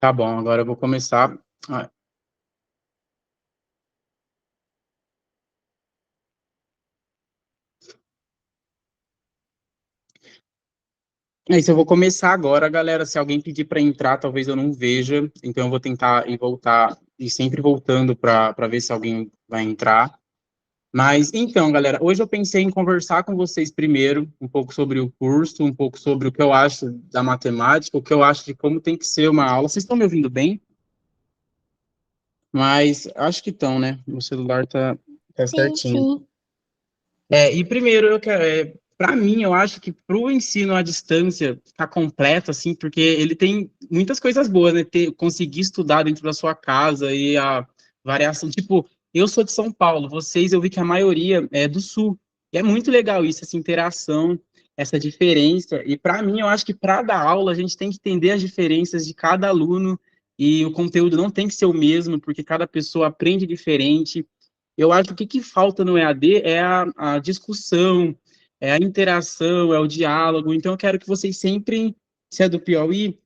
Tá bom, agora eu vou começar. Ah, É isso, eu vou começar agora, galera. Se alguém pedir para entrar, talvez eu não veja. Então eu vou tentar ir voltar e sempre voltando para ver se alguém vai entrar. Mas então, galera, hoje eu pensei em conversar com vocês primeiro um pouco sobre o curso, um pouco sobre o que eu acho da matemática, o que eu acho de como tem que ser uma aula. Vocês estão me ouvindo bem? Mas acho que estão, né? O celular tá Sim, certinho. sim. E primeiro, eu quero, para mim, eu acho que para o ensino à distância ficar completo, assim, porque ele tem muitas coisas boas, né? Conseguir estudar dentro da sua casa e a variação. Tipo, eu sou de São Paulo, vocês eu vi que a maioria é do Sul. E é muito legal isso, essa interação, essa diferença. E para mim, eu acho que para dar aula, a gente tem que entender as diferenças de cada aluno e o conteúdo não tem que ser o mesmo, porque cada pessoa aprende diferente. Eu acho que o que falta no EAD é a discussão, é a interação, é o diálogo. Então, eu quero que vocês sempre, se é do Piauí,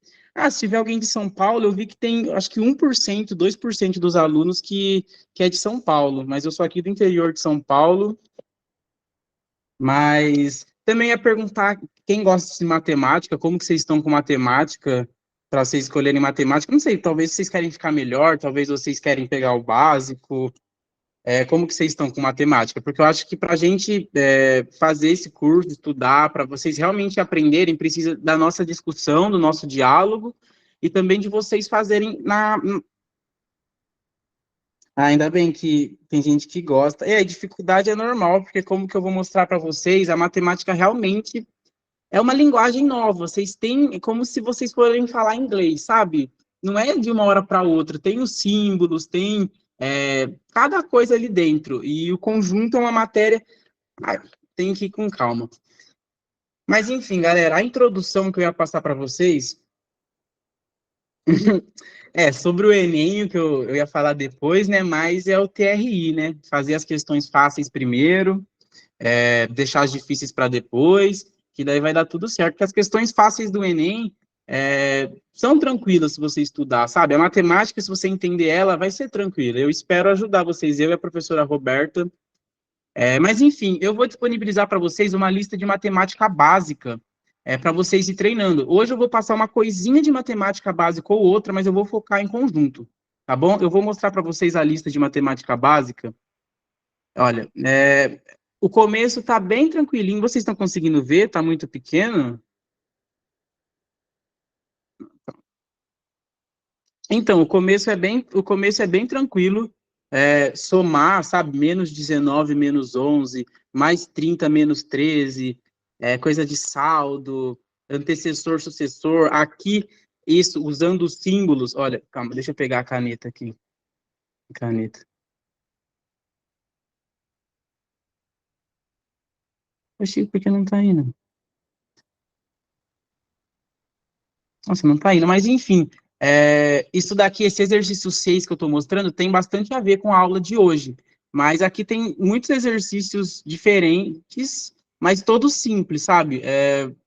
se tiver alguém de São Paulo, eu vi que tem, acho que 1%, 2% dos alunos que é de São Paulo, mas eu sou aqui do interior de São Paulo, mas também ia perguntar quem gosta de matemática, como que vocês estão com matemática, para vocês escolherem matemática. Não sei, talvez vocês querem ficar melhor, talvez vocês querem pegar o básico. Como que vocês estão com matemática? Porque eu acho que para a gente fazer esse curso, estudar, para vocês realmente aprenderem, precisa da nossa discussão, do nosso diálogo, e também de vocês fazerem ainda bem que tem gente que gosta. A dificuldade é normal, porque como que eu vou mostrar para vocês, a matemática realmente é uma linguagem nova. Vocês têm, é como se vocês forem falar inglês, sabe? Não é de uma hora para outra. Tem os símbolos, tem cada coisa ali dentro. E o conjunto é uma matéria. Ah, tem que ir com calma. Mas enfim, galera, a introdução que eu ia passar para vocês é sobre o Enem, que eu ia falar depois, né? Mas é o TRI, né? Fazer as questões fáceis primeiro, deixar as difíceis para depois, que daí vai dar tudo certo. Porque as questões fáceis do Enem são tranquilas se você estudar, sabe? A matemática, se você entender ela, vai ser tranquila. Eu espero ajudar vocês, eu e a professora Roberta. Mas, enfim, eu vou disponibilizar para vocês uma lista de matemática básica para vocês ir treinando. Hoje eu vou passar uma coisinha de matemática básica ou outra, mas eu vou focar em conjunto, tá bom? Eu vou mostrar para vocês a lista de matemática básica. Olha, o começo está bem tranquilinho. Vocês estão conseguindo ver? Está muito pequeno? Então, o começo é bem tranquilo. Somar, sabe? Menos 19, menos 11, mais 30, menos 13, coisa de saldo, antecessor, sucessor. Aqui, isso, usando os símbolos. Olha, calma, deixa eu pegar a caneta aqui. Caneta. Oxi, por que não tá indo? Nossa, não tá indo, mas enfim. Isso daqui, esse exercício 6 que eu estou mostrando, tem bastante a ver com a aula de hoje. Mas aqui tem muitos exercícios diferentes, mas todos simples, sabe?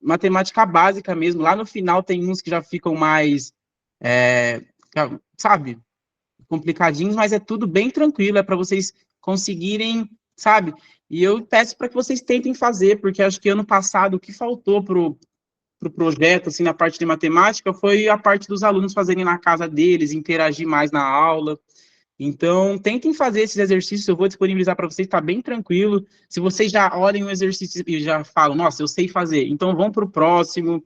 Matemática básica mesmo. Lá no final tem uns que já ficam mais, é, sabe, complicadinhos, mas é tudo bem tranquilo, é para vocês conseguirem, sabe? E eu peço para que vocês tentem fazer, porque acho que ano passado o que faltou para o projeto, assim, na parte de matemática, foi a parte dos alunos fazerem na casa deles, interagir mais na aula. Então, tentem fazer esses exercícios, eu vou disponibilizar para vocês, está bem tranquilo. Se vocês já olhem o exercício e já falam, nossa, eu sei fazer, então vão para o próximo.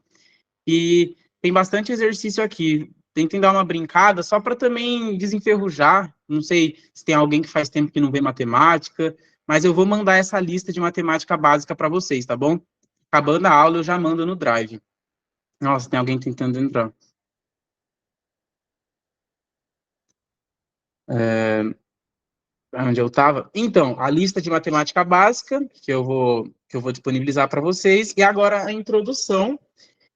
E tem bastante exercício aqui. Tentem dar uma brincada, só para também desenferrujar. Não sei se tem alguém que faz tempo que não vê matemática, mas eu vou mandar essa lista de matemática básica para vocês, tá bom? Acabando a aula, eu já mando no Drive. Nossa, tem alguém tentando entrar. Onde eu estava? Então, a lista de matemática básica, que eu vou disponibilizar para vocês, e agora a introdução,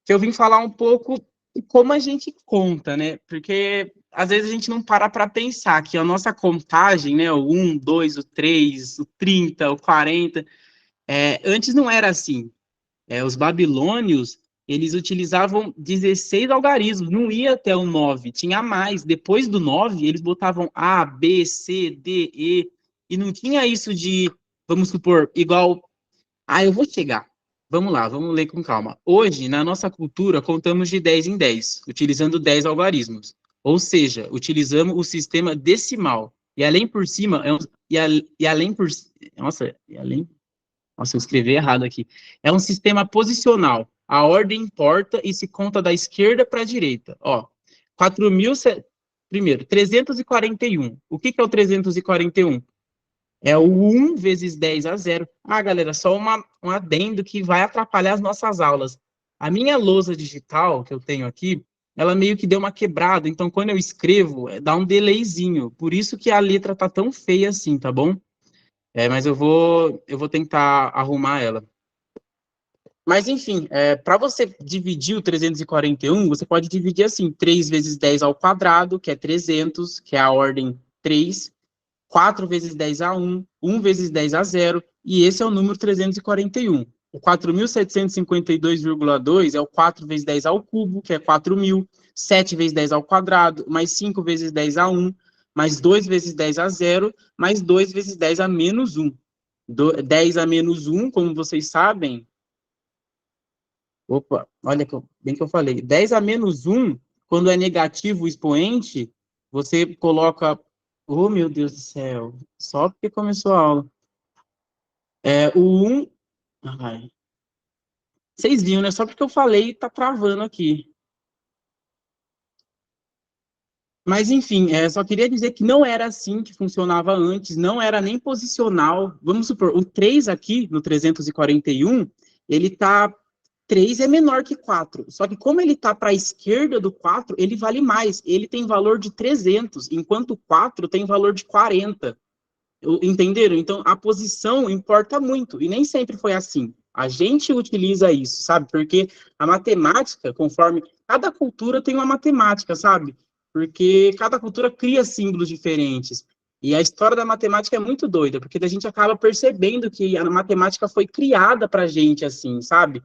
que eu vim falar um pouco de como a gente conta, né? Porque às vezes a gente não para pensar que a nossa contagem, né? O 1, 2, o 3, o 30, o 40, antes não era assim. Os babilônios eles utilizavam 16 algarismos, não ia até o 9, tinha mais. Depois do 9, eles botavam A, B, C, D, E, e não tinha isso de, vamos supor, igual. Ah, eu vou chegar. Vamos lá, vamos ler com calma. Hoje, na nossa cultura, contamos de 10 em 10, utilizando 10 algarismos. Ou seja, utilizamos o sistema decimal. E além por cima, e além por. Nossa, e além nossa, eu escrevi errado aqui. É um sistema posicional. A ordem importa e se conta da esquerda para a direita. Ó, 4.000, primeiro, 341. O que é o 341? É o 1 vezes 10 a 0. Ah, galera, só um adendo que vai atrapalhar as nossas aulas. A minha lousa digital que eu tenho aqui, ela meio que deu uma quebrada, então quando eu escrevo, dá um delayzinho. Por isso que a letra tá tão feia assim, tá bom? Mas eu vou tentar arrumar ela. Mas, enfim, para você dividir o 341, você pode dividir assim, 3 vezes 10 ao quadrado, que é 300, que é a ordem 3, 4 vezes 10 a 1, 1 vezes 10 a 0, e esse é o número 341. O 4.752,2 é o 4 vezes 10 ao cubo, que é 4.000, 7 vezes 10 ao quadrado, mais 5 vezes 10 a 1, mais 2 vezes 10 a 0, mais 2 vezes 10 a menos 1. 10 a menos 1, como vocês sabem, opa, olha bem que eu falei. 10 a menos 1, quando é negativo o expoente, você coloca. Oh, meu Deus do céu. Só porque começou a aula. O 1. Ai. Vocês viram, né? Só porque eu falei, tá travando aqui. Mas, enfim, só queria dizer que não era assim que funcionava antes, não era nem posicional. Vamos supor, o 3 aqui, no 341, ele tá 3 é menor que 4. Só que como ele está para a esquerda do 4, ele vale mais. Ele tem valor de 300, enquanto o 4 tem valor de 40. Entenderam? Então, a posição importa muito. E nem sempre foi assim. A gente utiliza isso, sabe? Porque a matemática, conforme... Cada cultura tem uma matemática, sabe? Porque cada cultura cria símbolos diferentes. E a história da matemática é muito doida, porque a gente acaba percebendo que a matemática foi criada para a gente, assim, sabe?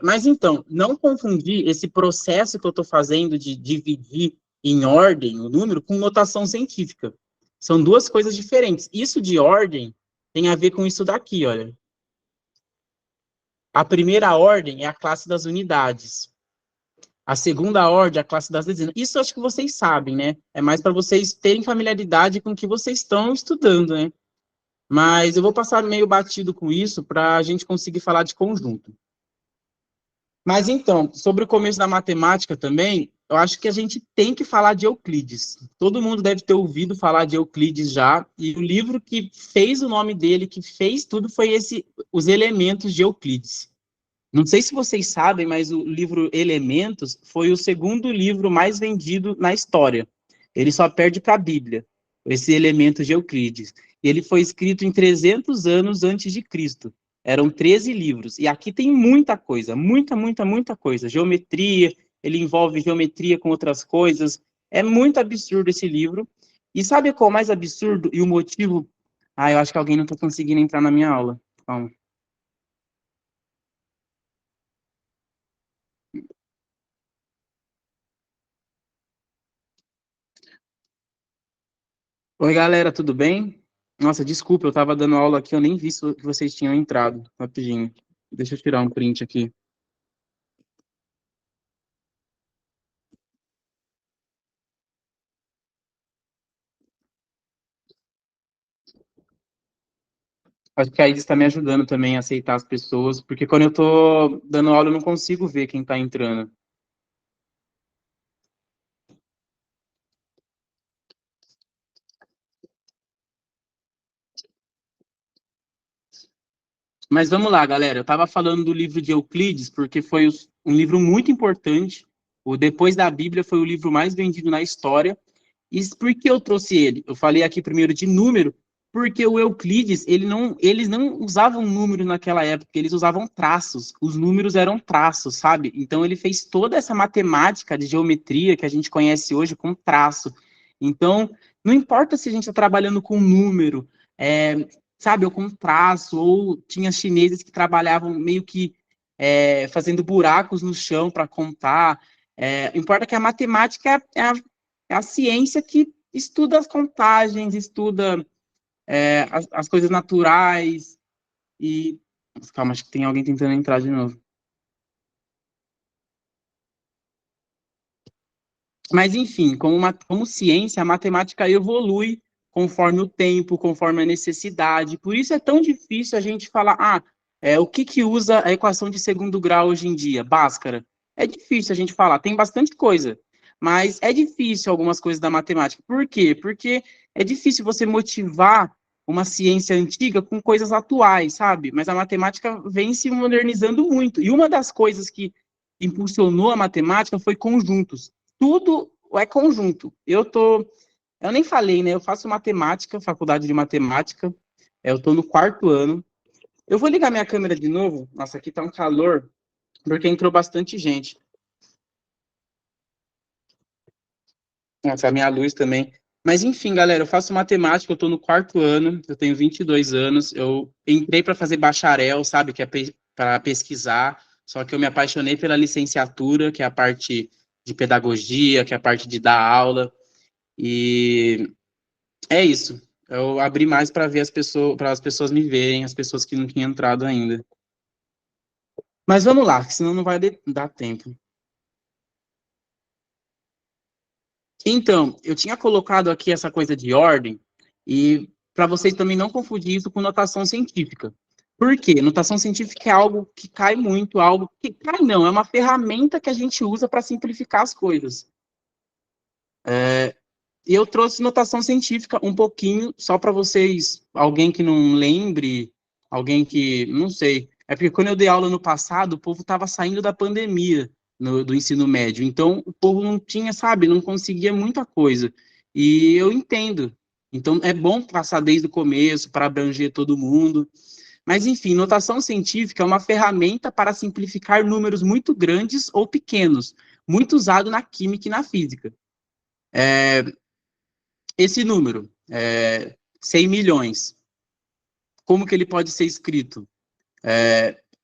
Mas então, não confundir esse processo que eu estou fazendo de dividir em ordem o número com notação científica. São duas coisas diferentes. Isso de ordem tem a ver com isso daqui, olha. A primeira ordem é a classe das unidades. A segunda ordem é a classe das dezenas. Isso eu acho que vocês sabem, né? É mais para vocês terem familiaridade com o que vocês estão estudando, né? Mas eu vou passar meio batido com isso para a gente conseguir falar de conjunto. Mas então, sobre o começo da matemática também, eu acho que a gente tem que falar de Euclides. Todo mundo deve ter ouvido falar de Euclides já, e o livro que fez o nome dele, que fez tudo, foi Os Elementos de Euclides. Não sei se vocês sabem, mas o livro Elementos foi o segundo livro mais vendido na história. Ele só perde para a Bíblia, esse Elementos de Euclides. E ele foi escrito em 300 anos antes de Cristo. Eram 13 livros. E aqui tem muita coisa, muita, muita, muita coisa. Geometria, ele envolve geometria com outras coisas. É muito absurdo esse livro. E sabe qual é o mais absurdo e o motivo? Ah, eu acho que alguém não está conseguindo entrar na minha aula. Calma. Oi, galera, tudo bem? Nossa, desculpa, eu tava dando aula aqui, eu nem vi que vocês tinham entrado. Rapidinho. Deixa eu tirar um print aqui. Acho que a Isis está me ajudando também a aceitar as pessoas, porque quando eu tô dando aula eu não consigo ver quem tá entrando. Mas vamos lá, galera. Eu tava falando do livro de Euclides, porque foi um livro muito importante. O Depois da Bíblia foi o livro mais vendido na história. E por que eu trouxe ele? Eu falei aqui primeiro de número, porque o Euclides, eles não usavam número naquela época, eles usavam traços. Os números eram traços, sabe? Então ele fez toda essa matemática de geometria que a gente conhece hoje com traço. Então, não importa se a gente está trabalhando com número, sabe, ou com traço, ou tinha chineses que trabalhavam meio que fazendo buracos no chão para contar. Importa que a matemática é a ciência que estuda as contagens, estuda as coisas naturais e... Calma, acho que tem alguém tentando entrar de novo. Mas, enfim, como ciência, a matemática evolui conforme o tempo, conforme a necessidade. Por isso é tão difícil a gente falar, o que usa a equação de segundo grau hoje em dia? Bhaskara. É difícil a gente falar, tem bastante coisa, mas é difícil algumas coisas da matemática. Por quê? Porque é difícil você motivar uma ciência antiga com coisas atuais, sabe? Mas a matemática vem se modernizando muito. E uma das coisas que impulsionou a matemática foi conjuntos. Tudo é conjunto. Eu nem falei, né? Eu faço matemática, faculdade de matemática. Eu tô no 4º ano. Eu vou ligar minha câmera de novo. Nossa, aqui tá um calor, porque entrou bastante gente. Nossa, a minha luz também. Mas enfim, galera, eu faço matemática, eu tô no 4º ano, eu tenho 22 anos. Eu entrei para fazer bacharel, sabe, que é para pesquisar, só que eu me apaixonei pela licenciatura, que é a parte de pedagogia, que é a parte de dar aula. E é isso. Eu abri mais para ver para as pessoas me verem, as pessoas que não tinham entrado ainda. Mas vamos lá, senão não vai dar tempo. Então, eu tinha colocado aqui essa coisa de ordem, e para vocês também não confundir isso com notação científica. Por quê? Notação científica é algo que cai muito, algo que cai não, é uma ferramenta que a gente usa para simplificar as coisas. E eu trouxe notação científica um pouquinho, só para vocês, alguém que não lembre, alguém que, não sei. É porque quando eu dei aula no passado, o povo estava saindo da pandemia do ensino médio, então o povo não tinha, sabe, não conseguia muita coisa. E eu entendo. Então é bom passar desde o começo para abranger todo mundo. Mas enfim, notação científica é uma ferramenta para simplificar números muito grandes ou pequenos, muito usado na química e na física. Esse número, 100 milhões, como que ele pode ser escrito?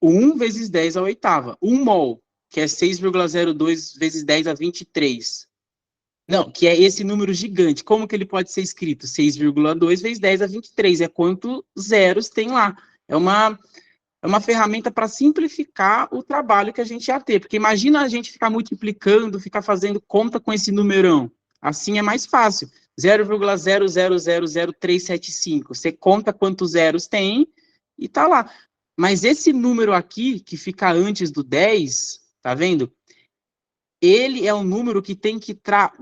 1 vezes 10 à oitava. 1 mol, que é 6,02 vezes 10 a 23. Não, que é esse número gigante. Como que ele pode ser escrito? 6,2 vezes 10 a 23. É quantos zeros tem lá. É uma ferramenta para simplificar o trabalho que a gente ia ter. Porque imagina a gente ficar multiplicando, ficar fazendo conta com esse numerão. Assim é mais fácil. 0,0000375. Você conta quantos zeros tem e tá lá. Mas esse número aqui, que fica antes do 10, tá vendo? Ele é um número que tem que estar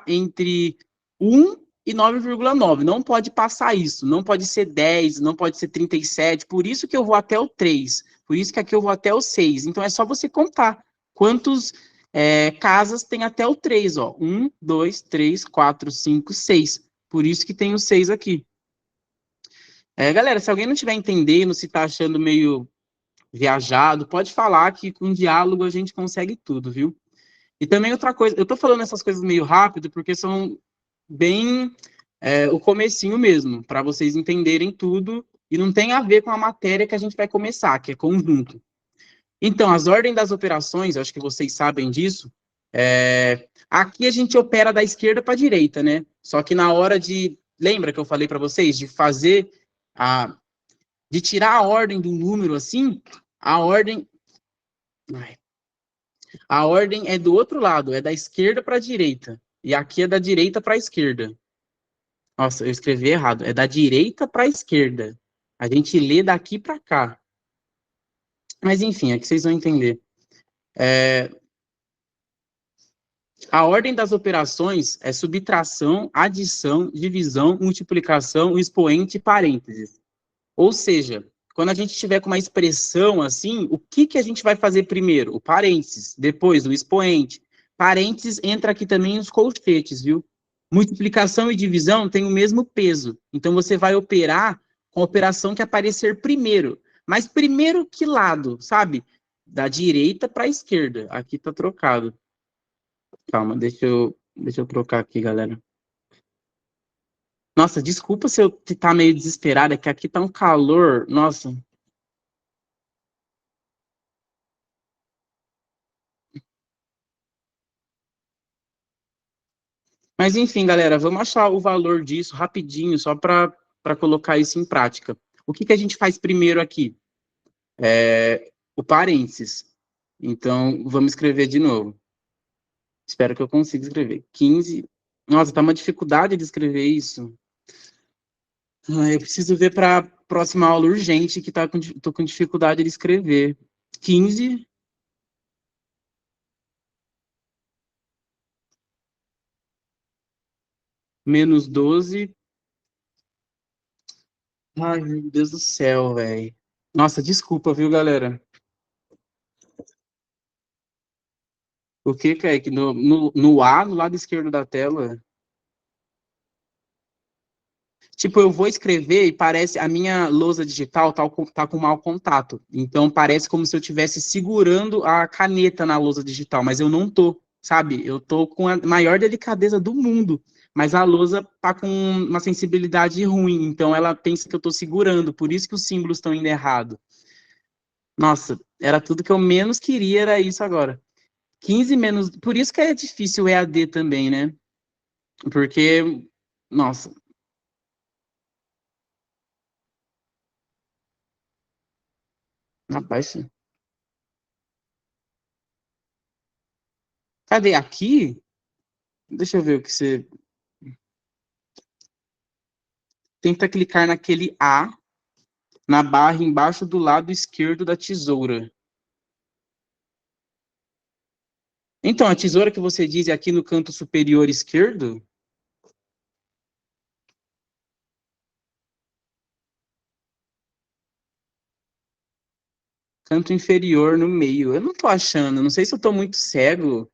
entre 1 e 9,9. Não pode passar isso. Não pode ser 10, não pode ser 37. Por isso que eu vou até o 3. Por isso que aqui eu vou até o 6. Então é só você contar quantos casas tem até o 3. Ó. 1, 2, 3, 4, 5, 6. Por isso que tem o 6 aqui. Galera, se alguém não estiver entendendo, se está achando meio viajado, pode falar que com diálogo a gente consegue tudo, viu? E também outra coisa, eu tô falando essas coisas meio rápido porque são bem o comecinho mesmo, para vocês entenderem tudo, e não tem a ver com a matéria que a gente vai começar, que é conjunto. Então, as ordens das operações, acho que vocês sabem disso, aqui a gente opera da esquerda para a direita, né? Só que na hora de, lembra que eu falei para vocês, de tirar a ordem do número assim, a ordem, a ordem é do outro lado, é da esquerda para a direita. E aqui é da direita para a esquerda. Nossa, eu escrevi errado. É da direita para a esquerda. A gente lê daqui para cá. Mas enfim, é que vocês vão entender. A ordem das operações é subtração, adição, divisão, multiplicação, expoente e parênteses. Ou seja, quando a gente tiver com uma expressão assim, o que a gente vai fazer primeiro? O parênteses, depois o expoente. Parênteses entra aqui também os colchetes, viu? Multiplicação e divisão têm o mesmo peso. Então você vai operar com a operação que aparecer primeiro. Mas primeiro que lado, sabe? Da direita para a esquerda. Aqui tá trocado. Calma, deixa eu trocar aqui, galera. Nossa, desculpa se eu tá meio desesperado, é que aqui tá um calor. Nossa, Mas enfim, galera, vamos achar o valor disso rapidinho, só para colocar isso em prática. O que a gente faz primeiro aqui? O parênteses. Então, vamos escrever de novo. Espero que eu consiga escrever. 15. Nossa, tá uma dificuldade de escrever isso. Eu preciso ver para a próxima aula urgente, que tô com dificuldade de escrever. 15 menos 12. Ai, meu Deus do céu, velho. Nossa, desculpa, viu, galera? O que, Kaique? No A, no lado esquerdo da tela, tipo, eu vou escrever e parece a minha lousa digital tá com mau contato. Então parece como se eu estivesse segurando a caneta na lousa digital, mas eu não tô, sabe? Eu tô com a maior delicadeza do mundo, mas a lousa tá com uma sensibilidade ruim, então ela pensa que eu tô segurando, por isso que os símbolos estão indo errado. Nossa, era tudo que eu menos queria, era isso agora. 15 menos, por isso que é difícil o EAD também, né? Porque, nossa, rapaz, cadê aqui? Deixa eu ver o que você. Tenta clicar naquele A, na barra embaixo do lado esquerdo da tesoura. Então, a tesoura que você diz é aqui no canto superior esquerdo? Canto inferior no meio. Eu não tô achando, não sei se eu tô muito cego.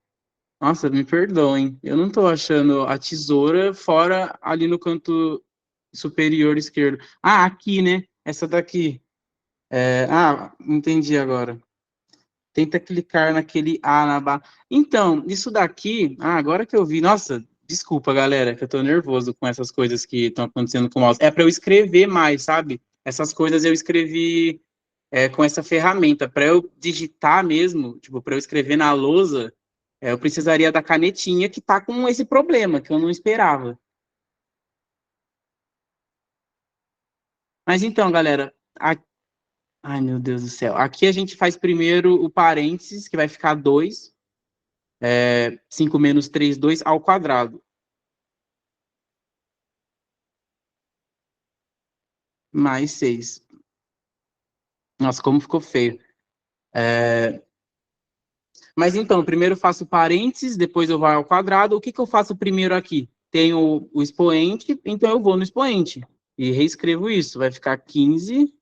Nossa, me perdoem. Eu não tô achando a tesoura fora ali no canto superior esquerdo. Ah, aqui, né? Essa daqui. Entendi agora. Tenta clicar naquele A na barra. Então, isso daqui, agora que eu vi, nossa, desculpa, galera, que eu tô nervoso com essas coisas que estão acontecendo com o mouse. É para eu escrever mais, sabe? Essas coisas eu escrevi com essa ferramenta. Para eu digitar mesmo, tipo, para eu escrever na lousa, eu precisaria da canetinha que tá com esse problema, que eu não esperava. Mas então, galera, ai meu Deus do céu. Aqui a gente faz primeiro o parênteses, que vai ficar 2. 5 menos 3, 2 ao quadrado. Mais 6. Nossa, como ficou feio. Mas então, primeiro eu faço parênteses, depois eu vou ao quadrado. O que eu faço primeiro aqui? Tenho o expoente, então eu vou no expoente. E reescrevo isso. Vai ficar 15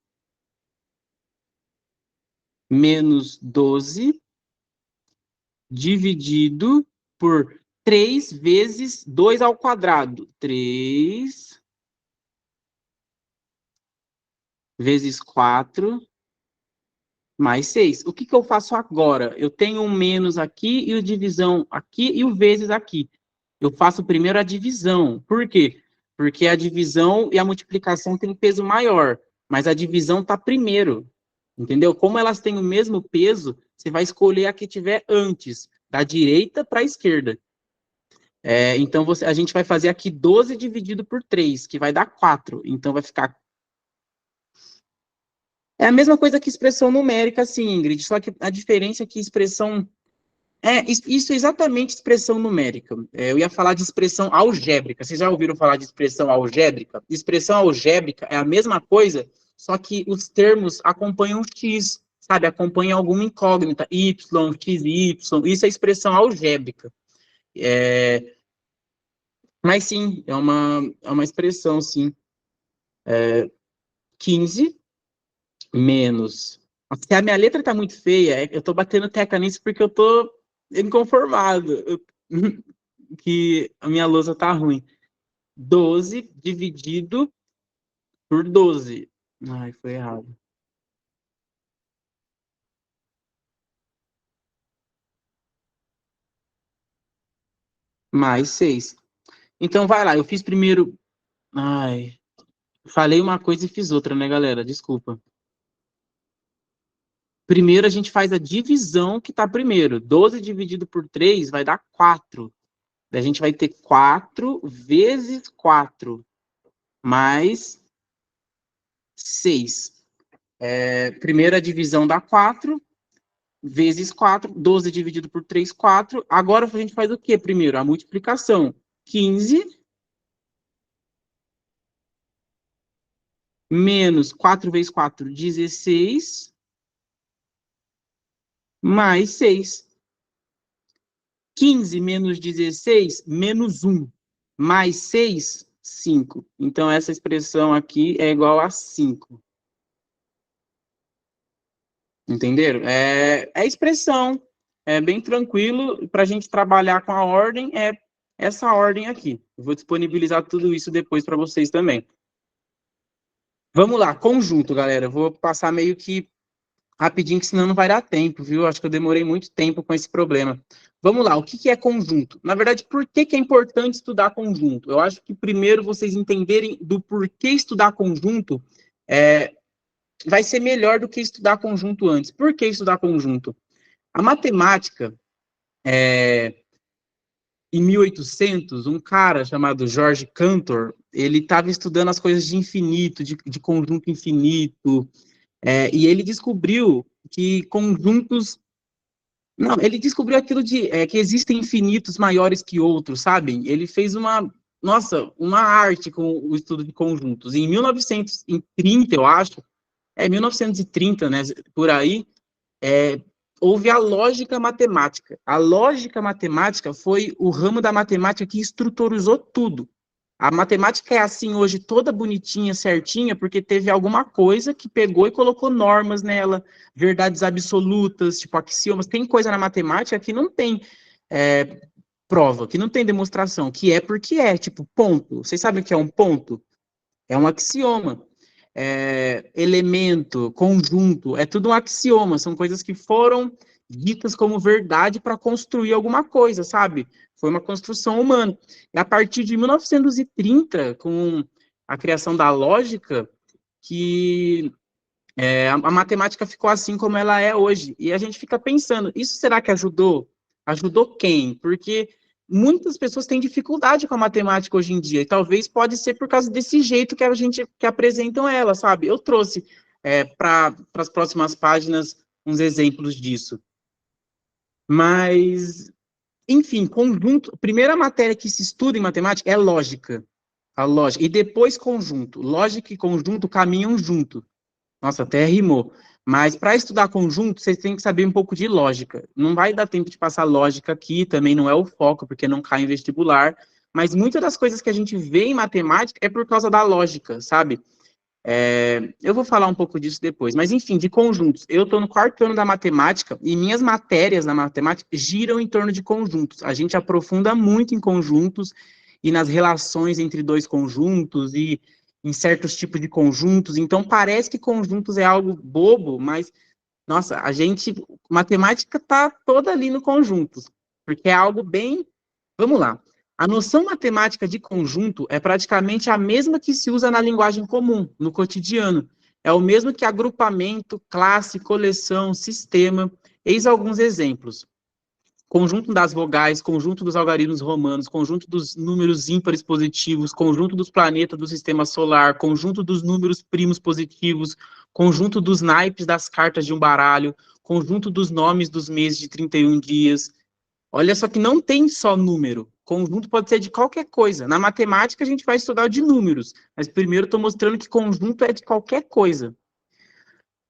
menos 12 dividido por 3 vezes 2 ao quadrado. 3 vezes 4 mais 6. O que eu faço agora? Eu tenho um menos aqui e o divisão aqui e o vezes aqui. Eu faço primeiro a divisão. Por quê? Porque a divisão e a multiplicação têm peso maior, mas a divisão está primeiro. Entendeu? Como elas têm o mesmo peso, você vai escolher a que tiver antes, da direita para a esquerda. Então a gente vai fazer aqui 12 dividido por 3, que vai dar 4. Então vai ficar. É a mesma coisa que expressão numérica, sim, Ingrid, só que a diferença é que expressão. Isso é exatamente expressão numérica. Eu ia falar de expressão algébrica. Vocês já ouviram falar de expressão algébrica? Expressão algébrica é a mesma coisa, só que os termos acompanham x, sabe? Acompanham alguma incógnita, y, x, y. Isso é expressão algébrica. É, mas sim, é uma expressão, sim. 15 menos. Se a minha letra tá muito feia, eu tô batendo tecla nisso porque eu tô inconformado. Que a minha lousa tá ruim. 12 dividido por 12. Ai, foi errado. Mais 6. Então vai lá, eu fiz primeiro. Ai, falei uma coisa e fiz outra, né, galera? Desculpa. Primeiro a gente faz a divisão que tá primeiro. 12 dividido por 3 vai dar 4. A gente vai ter 4 vezes 4, mais 6. Primeira divisão dá 4, vezes 4, 12 dividido por 3, 4. Agora a gente faz o quê primeiro? A multiplicação. 15 menos 4 vezes 4, 16, mais 6. 15 menos 16, menos 1, mais 6, 5. Então, essa expressão aqui é igual a 5. Entenderam? É expressão, é bem tranquilo. Para a gente trabalhar com a ordem, é essa ordem aqui. Eu vou disponibilizar tudo isso depois para vocês também. Vamos lá, conjunto, galera. Eu vou passar meio que rapidinho, que senão não vai dar tempo, viu? Acho que eu demorei muito tempo com esse problema. Vamos lá, o que é conjunto? Na verdade, por que é importante estudar conjunto? Eu acho que primeiro vocês entenderem do porquê estudar conjunto vai ser melhor do que estudar conjunto antes. Por que estudar conjunto? A matemática, em 1800, um cara chamado George Cantor, ele estava estudando as coisas de infinito, de conjunto infinito, e ele descobriu que conjuntos... Não, ele descobriu aquilo que existem infinitos maiores que outros, sabe? Ele fez uma arte com o estudo de conjuntos. Em 1930, eu acho, 1930, né, por aí, houve a lógica matemática. A lógica matemática foi o ramo da matemática que estruturizou tudo. A matemática é assim hoje, toda bonitinha, certinha, porque teve alguma coisa que pegou e colocou normas nela, verdades absolutas, tipo axiomas. Tem coisa na matemática que não tem prova, que não tem demonstração, que é porque é, tipo ponto. Vocês sabem o que é um ponto? É um axioma. Elemento, conjunto, é tudo um axioma, são coisas que foram ditas como verdade para construir alguma coisa, sabe? Foi uma construção humana. E a partir de 1930, com a criação da lógica, que a matemática ficou assim como ela é hoje. E a gente fica pensando, isso será que ajudou? Ajudou quem? Porque muitas pessoas têm dificuldade com a matemática hoje em dia, e talvez pode ser por causa desse jeito que apresentam ela, sabe? Eu trouxe para as próximas páginas uns exemplos disso. Mas, enfim, conjunto. Primeira matéria que se estuda em matemática é lógica. A lógica. E depois conjunto. Lógica e conjunto caminham junto. Nossa, até rimou. Mas para estudar conjunto, vocês têm que saber um pouco de lógica. Não vai dar tempo de passar lógica aqui, também não é o foco, porque não cai em vestibular. Mas muitas das coisas que a gente vê em matemática é por causa da lógica, sabe? Eu vou falar um pouco disso depois. Mas, enfim, de conjuntos. Eu estou no 4º ano da matemática e minhas matérias na matemática giram em torno de conjuntos. A gente aprofunda muito em conjuntos e nas relações entre dois conjuntos e em certos tipos de conjuntos. Então, parece que conjuntos é algo bobo, mas, nossa, matemática está toda ali no conjuntos, porque é algo bem... Vamos lá. A noção matemática de conjunto é praticamente a mesma que se usa na linguagem comum, no cotidiano. É o mesmo que agrupamento, classe, coleção, sistema. Eis alguns exemplos. Conjunto das vogais, conjunto dos algarismos romanos, conjunto dos números ímpares positivos, conjunto dos planetas do sistema solar, conjunto dos números primos positivos, conjunto dos naipes das cartas de um baralho, conjunto dos nomes dos meses de 31 dias. Olha só que não tem só número. Conjunto pode ser de qualquer coisa. Na matemática a gente vai estudar de números, mas primeiro estou mostrando que conjunto é de qualquer coisa.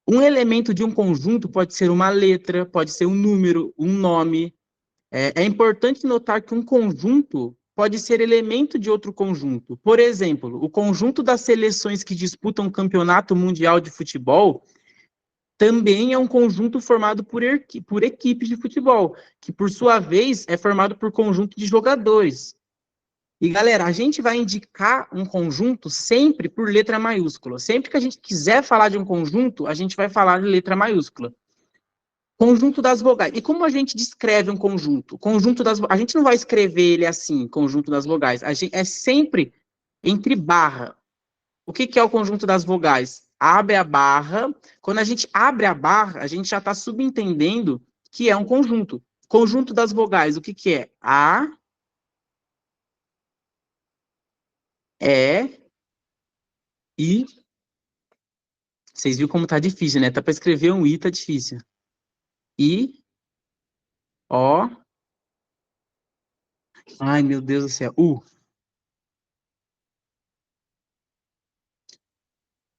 Um elemento de um conjunto pode ser uma letra, pode ser um número, um nome. É importante notar que um conjunto pode ser elemento de outro conjunto. Por exemplo, o conjunto das seleções que disputam o Campeonato Mundial de Futebol também é um conjunto formado por equipes de futebol, que por sua vez é formado por conjunto de jogadores. E galera, a gente vai indicar um conjunto sempre por letra maiúscula. Sempre que a gente quiser falar de um conjunto, a gente vai falar de letra maiúscula. Conjunto das vogais. E como a gente descreve um conjunto? A gente não vai escrever ele assim, conjunto das vogais. É sempre entre barra. O que é o conjunto das vogais? Abre a barra. Quando a gente abre a barra, a gente já está subentendendo que é um conjunto. Conjunto das vogais, o que é? A, E, I. Vocês viram como tá difícil, né? Tá para escrever um I, tá difícil. I, O. Ai, meu Deus do céu. U.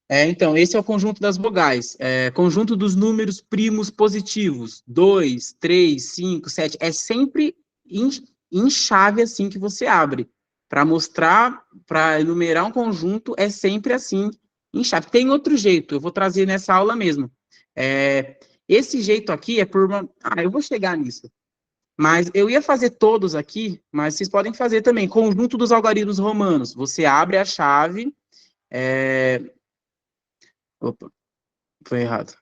Então, esse é o conjunto das vogais. Conjunto dos números primos positivos. 2, 3, 5, 7. É sempre em chave assim que você abre. Para mostrar, para enumerar um conjunto, é sempre assim, em chave. Tem outro jeito, eu vou trazer nessa aula mesmo. Esse jeito aqui é por uma. Eu vou chegar nisso. Mas eu ia fazer todos aqui, mas vocês podem fazer também. Conjunto dos algarismos romanos. Você abre a chave. É... Opa, foi errado.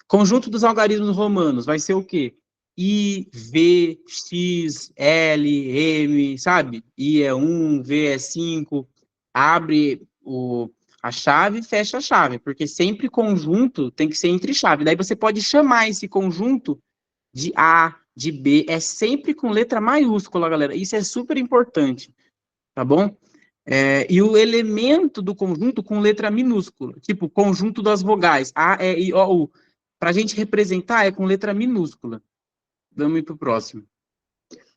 Conjunto dos algarismos romanos vai ser o quê? I, V, X, L, M, sabe? I é 1, V é 5. Abre a chave e fecha a chave, porque sempre conjunto tem que ser entre chave. Daí você pode chamar esse conjunto de A, de B, é sempre com letra maiúscula, galera. Isso é super importante, tá bom? E o elemento do conjunto com letra minúscula, tipo conjunto das vogais, A, E, I, O, U. Para a gente representar é com letra minúscula. Vamos ir para o próximo.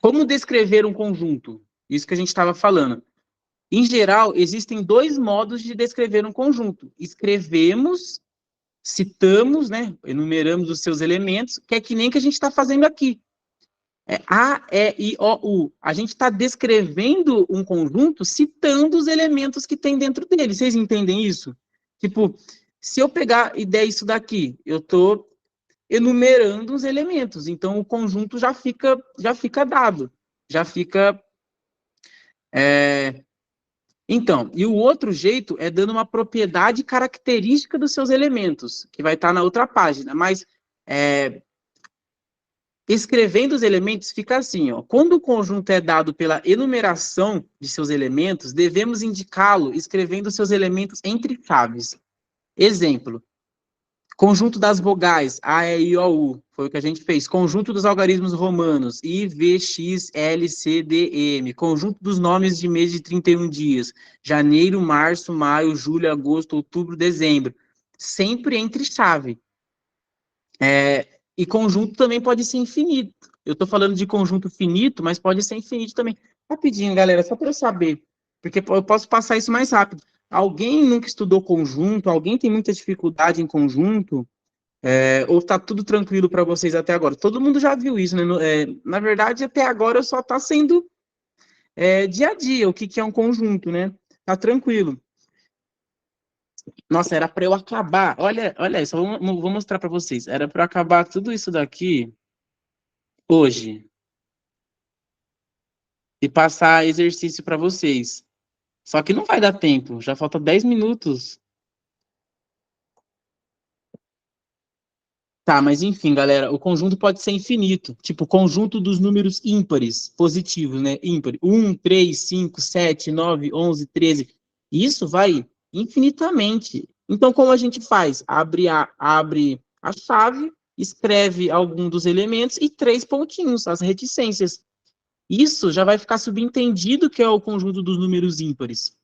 Como descrever um conjunto? Isso que a gente estava falando. Em geral, existem dois modos de descrever um conjunto. Escrevemos, citamos, né? Enumeramos os seus elementos, que é que nem que a gente está fazendo aqui. A, E, I, O, U. A gente está descrevendo um conjunto citando os elementos que tem dentro dele. Vocês entendem isso? Tipo, se eu pegar e der isso daqui, eu estou enumerando os elementos. Então, o conjunto já fica dado. Já fica... Então, e o outro jeito é dando uma propriedade característica dos seus elementos, que vai estar na outra página. Mas... escrevendo os elementos, fica assim, ó. Quando o conjunto é dado pela enumeração de seus elementos, devemos indicá-lo escrevendo seus elementos entre chaves. Exemplo, conjunto das vogais, A, E, I, O, U, foi o que a gente fez. Conjunto dos algarismos romanos, I, V, X, L, C, D, M. Conjunto dos nomes de mês de 31 dias, janeiro, março, maio, julho, agosto, outubro, dezembro. Sempre entre chave. E conjunto também pode ser infinito. Eu estou falando de conjunto finito, mas pode ser infinito também. Rapidinho, galera, só para eu saber, porque eu posso passar isso mais rápido. Alguém nunca estudou conjunto? Alguém tem muita dificuldade em conjunto? Ou está tudo tranquilo para vocês até agora? Todo mundo já viu isso, né? Na verdade, até agora só está sendo dia a dia o que é um conjunto, né? Tá tranquilo. Nossa, era para eu acabar. Olha, olha, só vou mostrar para vocês. Era para eu acabar tudo isso daqui hoje e passar exercício para vocês. Só que não vai dar tempo, já falta 10 minutos. Tá, mas enfim, galera, o conjunto pode ser infinito. Tipo, conjunto dos números ímpares, positivos, né? Ímpar. 1, 3, 5, 7, 9, 11, 13. Isso vai infinitamente. Então, como a gente faz? Abre a chave, escreve algum dos elementos e 3 pontinhos, as reticências. Isso já vai ficar subentendido que é o conjunto dos números ímpares.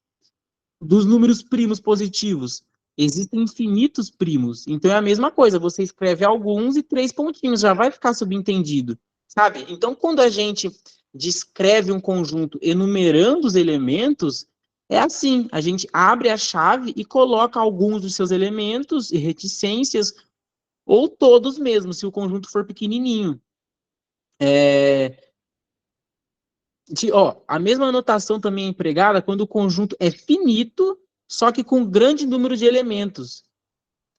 Dos números primos positivos, existem infinitos primos. Então é a mesma coisa, você escreve alguns e 3 pontinhos, já vai ficar subentendido, sabe? Então, quando a gente descreve um conjunto enumerando os elementos, é assim, a gente abre a chave e coloca alguns dos seus elementos e reticências, ou todos mesmo, se o conjunto for pequenininho. A mesma anotação também é empregada quando o conjunto é finito, só que com grande número de elementos.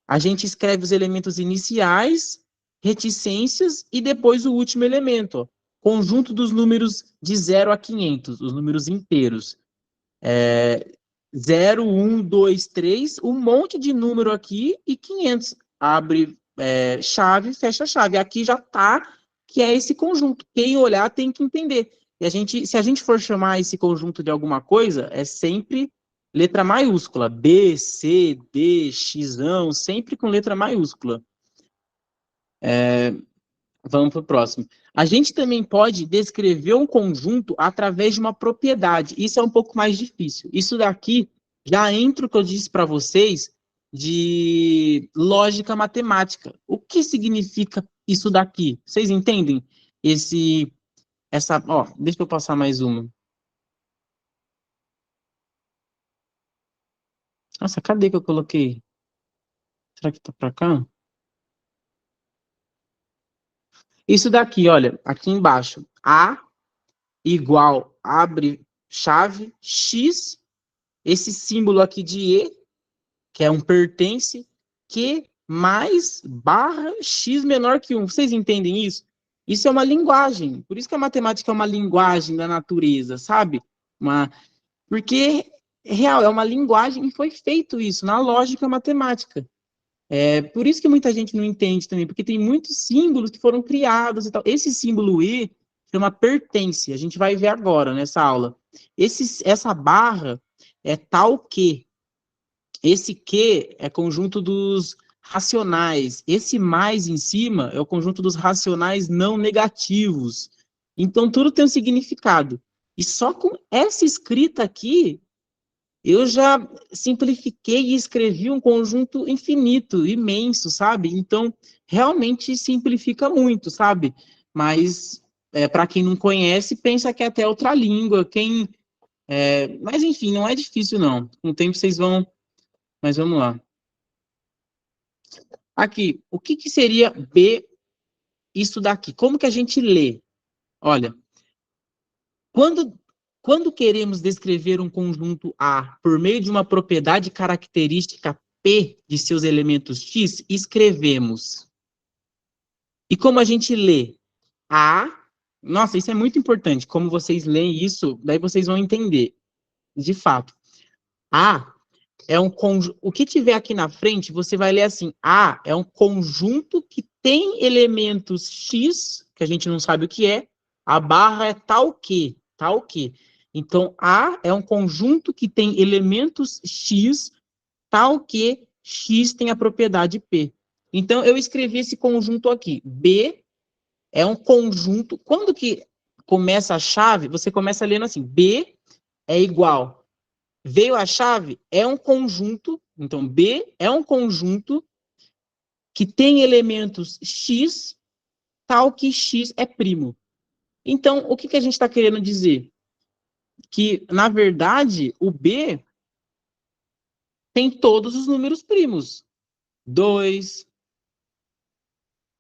A gente escreve os elementos iniciais, reticências e depois o último elemento. Conjunto dos números de 0 a 500, os números inteiros. 0, 1, 2, 3, um monte de número aqui e 500. Abre chave, fecha chave. Aqui já está, que é esse conjunto. Quem olhar tem que entender. E se a gente for chamar esse conjunto de alguma coisa, é sempre letra maiúscula. B, C, D, X, sempre com letra maiúscula. Vamos para o próximo. A gente também pode descrever um conjunto através de uma propriedade. Isso é um pouco mais difícil. Isso daqui já entra o que eu disse para vocês de lógica matemática. O que significa isso daqui? Vocês entendem? Deixa eu passar mais uma. Nossa, cadê que eu coloquei? Será que tá para cá? Isso daqui, olha, aqui embaixo. A igual, abre chave, X, esse símbolo aqui de E, que é um pertence, Q mais barra X menor que 1. Vocês entendem isso? Isso é uma linguagem. Por isso que a matemática é uma linguagem da natureza, sabe? Porque, real, é uma linguagem e foi feito isso na lógica matemática. É por isso que muita gente não entende também, porque tem muitos símbolos que foram criados e tal. Esse símbolo E chama pertence, a gente vai ver agora nessa aula. Essa barra é tal que. Esse que é conjunto dos racionais. Esse mais em cima é o conjunto dos racionais não negativos. Então, tudo tem um significado. E só com essa escrita aqui, eu já simplifiquei e escrevi um conjunto infinito, imenso, sabe? Então, realmente simplifica muito, sabe? Mas, para quem não conhece, pensa que é até outra língua. Mas, enfim, não é difícil, não. Com o tempo vocês vão. Mas vamos lá. Aqui, o que, que seria B, isso daqui? Como que a gente lê? Olha, quando, quando queremos descrever um conjunto A por meio de uma propriedade característica P de seus elementos X, escrevemos. E como a gente lê? A, nossa, isso é muito importante. Como vocês leem isso, daí vocês vão entender. De fato, A é um conjunto. O que tiver aqui na frente, você vai ler assim: A é um conjunto que tem elementos X, que a gente não sabe o que é, a barra é tal que, tal que. Então, A é um conjunto que tem elementos X, tal que X tem a propriedade P. Então, eu escrevi esse conjunto aqui. B é um conjunto. Quando que começa a chave, você começa lendo assim: B é igual. Veio a chave, é um conjunto, então B é um conjunto que tem elementos X, tal que X é primo. Então, o que, que a gente está querendo dizer? Que, na verdade, o B tem todos os números primos. 2,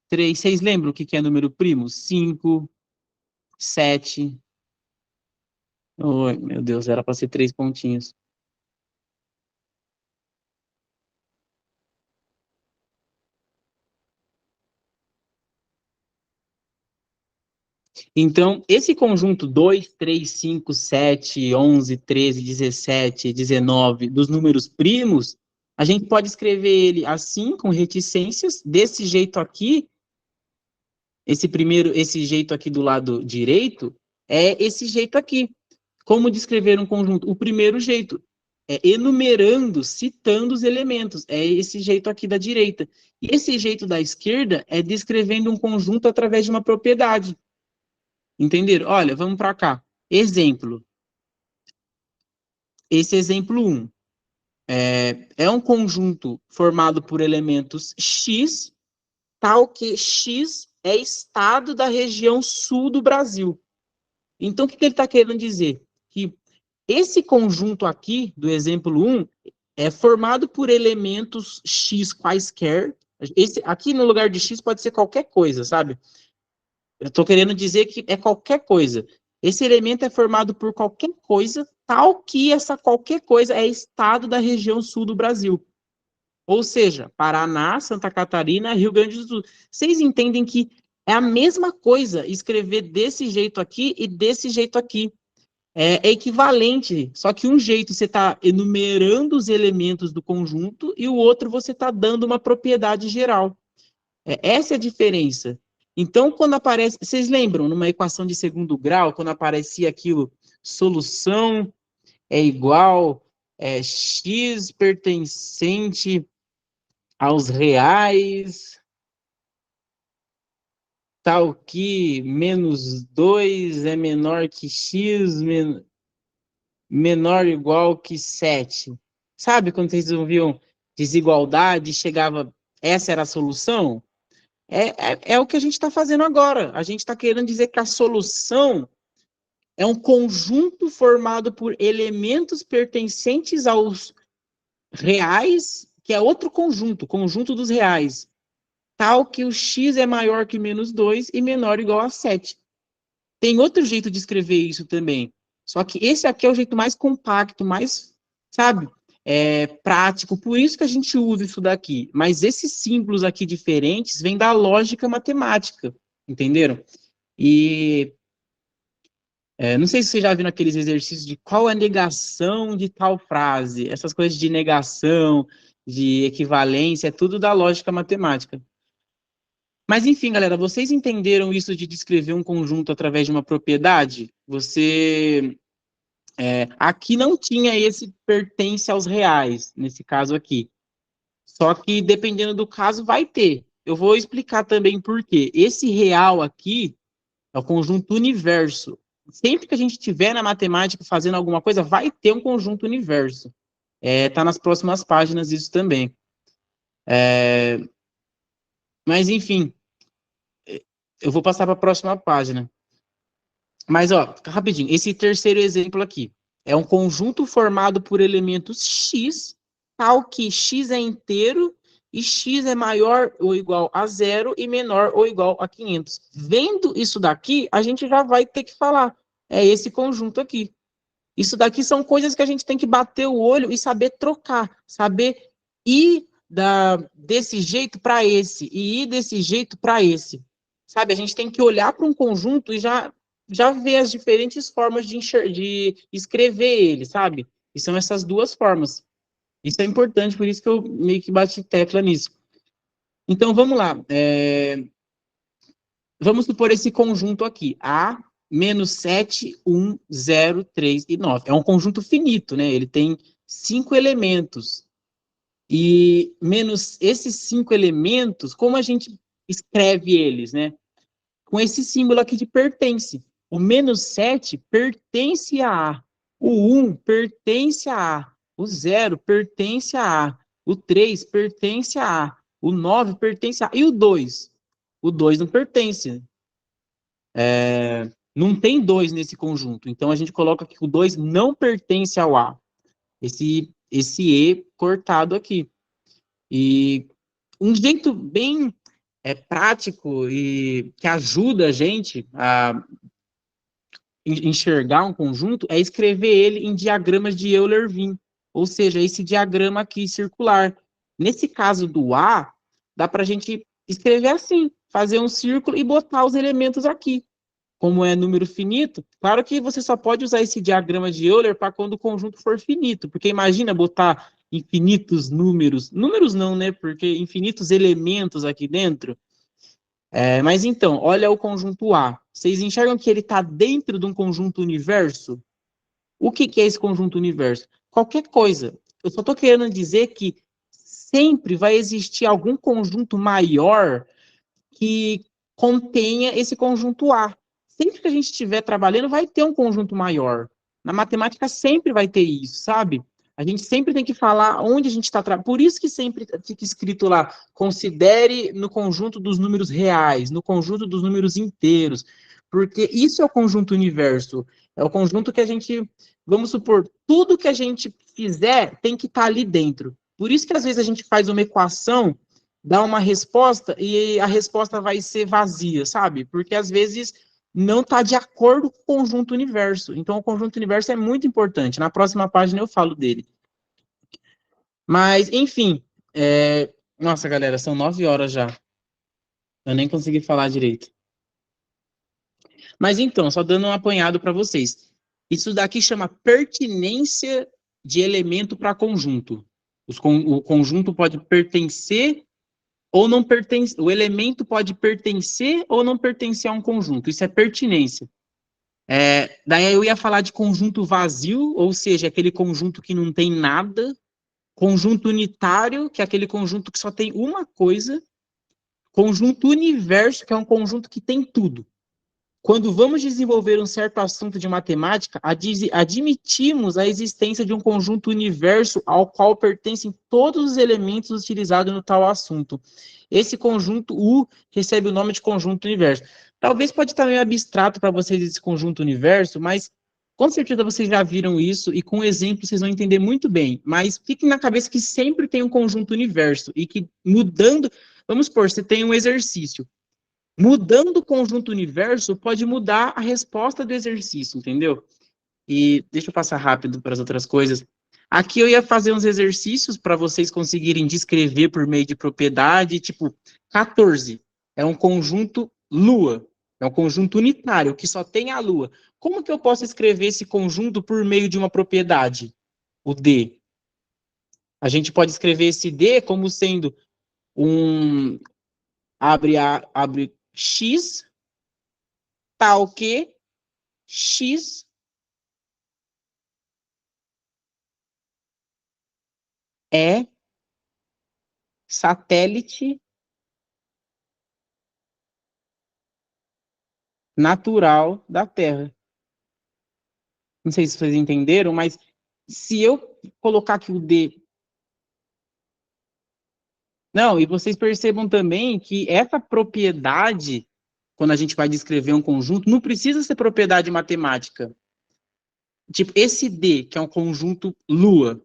3, vocês lembram o que, que é número primo? 5, 7. Oh, meu Deus, era para ser 3 pontinhos. Então, esse conjunto 2, 3, 5, 7, 11, 13, 17, 19 dos números primos, a gente pode escrever ele assim, com reticências, desse jeito aqui, esse jeito aqui do lado direito, é esse jeito aqui. Como descrever um conjunto? O primeiro jeito é enumerando, citando os elementos. É esse jeito aqui da direita. E esse jeito da esquerda é descrevendo um conjunto através de uma propriedade. Entenderam? Olha, vamos para cá. Exemplo. Esse exemplo 1 é um conjunto formado por elementos X, tal que X é estado da região sul do Brasil. Então, o que ele está querendo dizer? Que esse conjunto aqui, do exemplo 1, é formado por elementos X quaisquer. Aqui no lugar de X pode ser qualquer coisa, sabe? Eu estou querendo dizer que é qualquer coisa. Esse elemento é formado por qualquer coisa, tal que essa qualquer coisa é estado da região sul do Brasil. Ou seja, Paraná, Santa Catarina, Rio Grande do Sul. Vocês entendem que é a mesma coisa escrever desse jeito aqui e desse jeito aqui. É equivalente, só que um jeito você está enumerando os elementos do conjunto e o outro você está dando uma propriedade geral. Essa é a diferença. Então, quando aparece, vocês lembram, numa equação de segundo grau, quando aparecia aquilo, solução é igual x pertencente aos reais tal que menos 2 é menor que x, menor ou igual que 7. Sabe quando vocês ouviam desigualdade, chegava, essa era a solução? É o que a gente está fazendo agora. A gente está querendo dizer que a solução é um conjunto formado por elementos pertencentes aos reais, que é outro conjunto, conjunto dos reais, tal que o x é maior que menos 2 e menor ou igual a 7. Tem outro jeito de escrever isso também. Só que esse aqui é o jeito mais compacto, mais, sabe, prático. Por isso que a gente usa isso daqui. Mas esses símbolos aqui diferentes vêm da lógica matemática, entenderam? E não sei se você já viu aqueles exercícios de qual é a negação de tal frase. Essas coisas de negação, de equivalência, é tudo da lógica matemática. Mas, enfim, galera, vocês entenderam isso de descrever um conjunto através de uma propriedade? Aqui não tinha esse pertence aos reais, nesse caso aqui. Só que, dependendo do caso, vai ter. Eu vou explicar também por quê. Esse real aqui é o conjunto universo. Sempre que a gente estiver na matemática fazendo alguma coisa, vai ter um conjunto universo. Tá nas próximas páginas isso também. Mas, enfim, eu vou passar para a próxima página. Mas, ó, rapidinho, esse terceiro exemplo aqui é um conjunto formado por elementos x, tal que x é inteiro e x é maior ou igual a 0 e menor ou igual a 500. Vendo isso daqui, a gente já vai ter que falar. É esse conjunto aqui. Isso daqui são coisas que a gente tem que bater o olho e saber trocar, saber ir desse jeito para esse e ir desse jeito para esse. Sabe, a gente tem que olhar para um conjunto e já ver as diferentes formas de escrever ele, sabe? E são essas duas formas. Isso é importante, por isso que eu meio que bati tecla nisso. Então, vamos lá. Vamos supor esse conjunto aqui. A menos 7, 1, 0, 3 e 9. É um conjunto finito, né? Ele tem 5 elementos. E menos esses 5 elementos, como a gente escreve eles, né? Com esse símbolo aqui de pertence. O menos 7 pertence a A. O 1 pertence a A. O 0 pertence a A. O 3 pertence a A. O 9 pertence a A. E o 2? O 2 não pertence. Não tem 2 nesse conjunto. Então, a gente coloca que o 2 não pertence ao A. Esse E cortado aqui. E um jeito bem prático e que ajuda a gente a enxergar um conjunto é escrever ele em diagramas de Euler-Wien, ou seja, esse diagrama aqui circular. Nesse caso do A, dá para a gente escrever assim, fazer um círculo e botar os elementos aqui. Como é número finito, claro que você só pode usar esse diagrama de Euler para quando o conjunto for finito, porque imagina botar infinitos números não, né, porque infinitos elementos aqui dentro. Mas então, olha o conjunto A. Vocês enxergam que ele está dentro de um conjunto universo? O que é esse conjunto universo? Qualquer coisa. Eu só estou querendo dizer que sempre vai existir algum conjunto maior que contenha esse conjunto A. Sempre que a gente estiver trabalhando, vai ter um conjunto maior. Na matemática sempre vai ter isso, sabe? A gente sempre tem que falar onde a gente está trabalhando. Por isso que sempre fica escrito lá, considere no conjunto dos números reais, no conjunto dos números inteiros. Porque isso é o conjunto universo. É o conjunto que a gente, vamos supor, tudo que a gente fizer tem que estar ali dentro. Por isso que às vezes a gente faz uma equação, dá uma resposta e a resposta vai ser vazia, sabe? Porque às vezes não está de acordo com o conjunto universo. Então, o conjunto universo é muito importante. Na próxima página eu falo dele. Mas, enfim. Nossa, galera, são 9 horas já. Eu nem consegui falar direito. Mas então, só dando um apanhado para vocês. Isso daqui chama pertinência de elemento para conjunto. O conjunto pode pertencer ou não pertence, o elemento pode pertencer ou não pertencer a um conjunto. Isso é pertinência. Daí eu ia falar de conjunto vazio, ou seja, aquele conjunto que não tem nada. Conjunto unitário, que é aquele conjunto que só tem uma coisa. Conjunto universo, que é um conjunto que tem tudo. Quando vamos desenvolver um certo assunto de matemática, admitimos a existência de um conjunto universo ao qual pertencem todos os elementos utilizados no tal assunto. Esse conjunto U recebe o nome de conjunto universo. Talvez pode estar meio abstrato para vocês esse conjunto universo, mas com certeza vocês já viram isso e com exemplo vocês vão entender muito bem. Mas fiquem na cabeça que sempre tem um conjunto universo e que mudando, vamos supor, você tem um exercício. Mudando o conjunto universo pode mudar a resposta do exercício, entendeu? E deixa eu passar rápido para as outras coisas. Aqui eu ia fazer uns exercícios para vocês conseguirem descrever por meio de propriedade, tipo 14. É um conjunto Lua, é um conjunto unitário que só tem a Lua. Como que eu posso escrever esse conjunto por meio de uma propriedade? O D. A gente pode escrever esse D como sendo um abre X tal que X é satélite natural da Terra. Não sei se vocês entenderam, mas se eu colocar aqui o D. Não, e vocês percebam também que essa propriedade, quando a gente vai descrever um conjunto, não precisa ser propriedade matemática. Tipo, esse D, que é um conjunto Lua,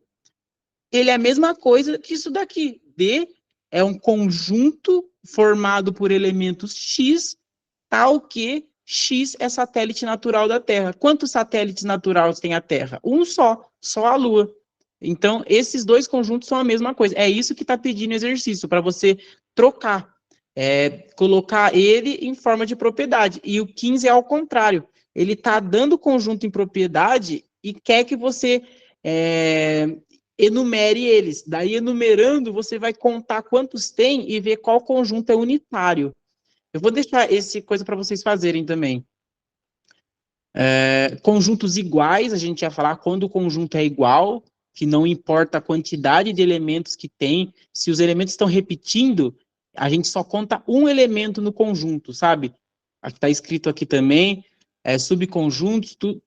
ele é a mesma coisa que isso daqui. D é um conjunto formado por elementos X, tal que X é satélite natural da Terra. Quantos satélites naturais tem a Terra? Um só a Lua. Então, esses dois conjuntos são a mesma coisa. É isso que está pedindo exercício, para você trocar, colocar ele em forma de propriedade. E o 15 é ao contrário. Ele está dando o conjunto em propriedade e quer que você enumere eles. Daí, enumerando, você vai contar quantos tem e ver qual conjunto é unitário. Eu vou deixar esse coisa para vocês fazerem também. Conjuntos iguais, a gente ia falar quando o conjunto é igual, que não importa a quantidade de elementos que tem, se os elementos estão repetindo, a gente só conta um elemento no conjunto, sabe? Está escrito aqui também, subconjuntos, tudo.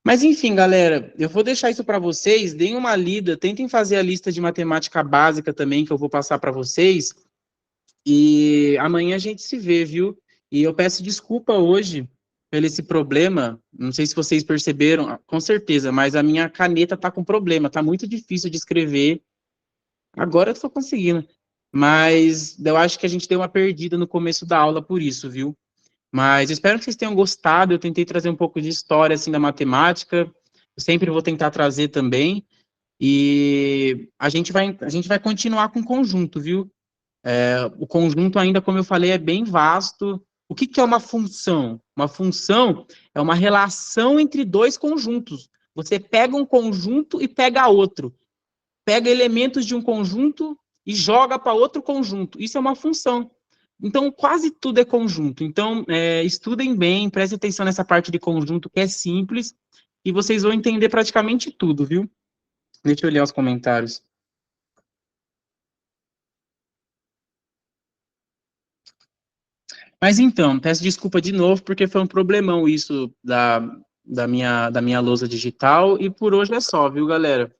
Mas enfim, galera, eu vou deixar isso para vocês, deem uma lida, tentem fazer a lista de matemática básica também, que eu vou passar para vocês, e amanhã a gente se vê, viu? E eu peço desculpa hoje pelo esse problema. Não sei se vocês perceberam, com certeza, mas a minha caneta tá com problema, tá muito difícil de escrever. Agora eu tô conseguindo. Mas eu acho que a gente deu uma perdida no começo da aula por isso, viu? Mas espero que vocês tenham gostado. Eu tentei trazer um pouco de história assim da matemática. Eu sempre vou tentar trazer também. E a gente vai continuar com o conjunto, viu? O conjunto ainda, como eu falei, é bem vasto. O que, que é uma função? Uma função é uma relação entre dois conjuntos. Você pega um conjunto e pega outro. Pega elementos de um conjunto e joga para outro conjunto. Isso é uma função. Então, quase tudo é conjunto. Então, estudem bem, prestem atenção nessa parte de conjunto, que é simples, e vocês vão entender praticamente tudo, viu? Deixa eu ler os comentários. Mas então, peço desculpa de novo, porque foi um problemão isso da minha lousa digital, e por hoje é só, viu, galera?